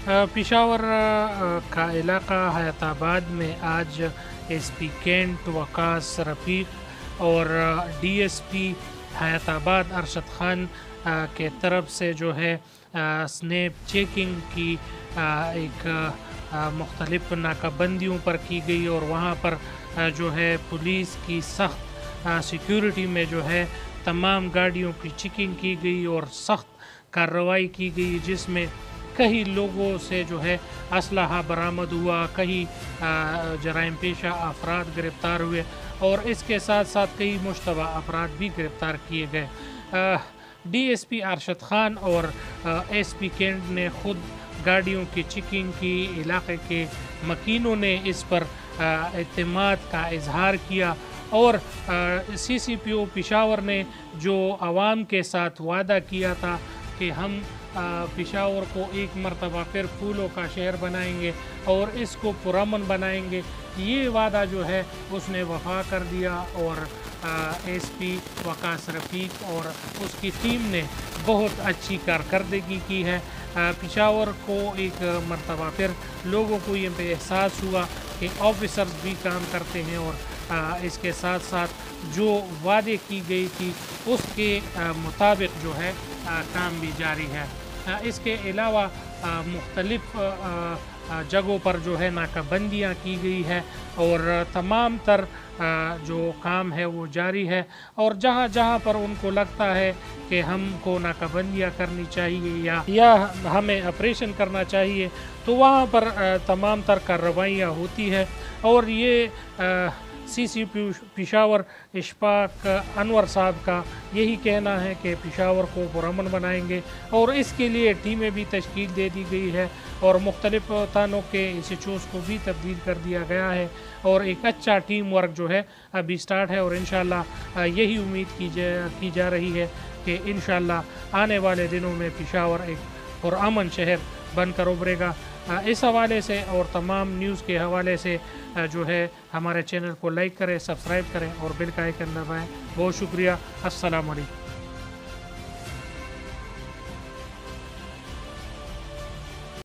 पिशावर का इलाका हयाताबाद में आज एसपी कैंट वकास रफ़ीक और डीएसपी हयाताबाद अरशद खान के तरफ से जो है स्नैप चेकिंग की एक मुख्तलिफ नाकाबंदियों पर की गई और वहाँ पर जो है पुलिस की सख्त सिक्योरिटी में जो है तमाम गाड़ियों की चेकिंग की गई और सख्त कार्रवाई की गई, जिसमें कई लोगों से जो है असलहा बरामद हुआ, कई जराइम पेशा अफराद गिरफ़्तार हुए और इसके साथ साथ कई मुश्तबा अफराद भी गिरफ़्तार किए गए। डीएसपी अरशद खान और एसपी कैंट ने ख़ुद गाड़ियों की चेकिंग की, इलाके के मकीनों ने इस पर एतमाद का इजहार किया और सीसीपीओ पेशावर ने जो आवाम के साथ वादा किया था कि हम पेशावर को एक मरतबा फिर फूलों का शहर बनाएंगे और इसको पुरअमन बनाएंगे, ये वादा जो है उसने वफा कर दिया और एसपी वकास रफ़ीक और उसकी टीम ने बहुत अच्छी कारकर्दगी की है। पेशावर को एक मरतबा फिर लोगों को ये एहसास हुआ कि ऑफिसर्स भी काम करते हैं और इसके साथ साथ जो वादे की गई थी उसके मुताबिक जो है काम भी जारी है। इसके अलावा मुख्तलिफ जगहों पर जो है नाकाबंदियाँ की गई है और तमाम तर जो काम है वो जारी है और जहाँ जहाँ पर उनको लगता है कि हमको नाकाबंदियाँ करनी चाहिए या हमें ऑपरेशन करना चाहिए तो वहाँ पर तमाम तर कार्रवाइयाँ होती है और ये सीसीपी पेशावर इशफाक अनवर साहब का यही कहना है कि पेशावर को पुरअमन बनाएंगे और इसके लिए टीमें भी तश्कील दे दी गई है और मुख्तलिफ थानों के इंस्टीट्यूट्स को भी तब्दील कर दिया गया है और एक अच्छा टीम वर्क जो है अभी स्टार्ट है और इंशाअल्लाह यही उम्मीद की जा रही है कि इंशाअल्लाह आने वाले दिनों में पेशावर एक पुरअमन शहर बनकर उभरेगा। इस हवाले से और तमाम न्यूज़ के हवाले से जो है हमारे चैनल को लाइक करें, सब्सक्राइब करें और बेल का आइकन दबाएं। बहुत शुक्रिया। अस्सलाम वालेकुम।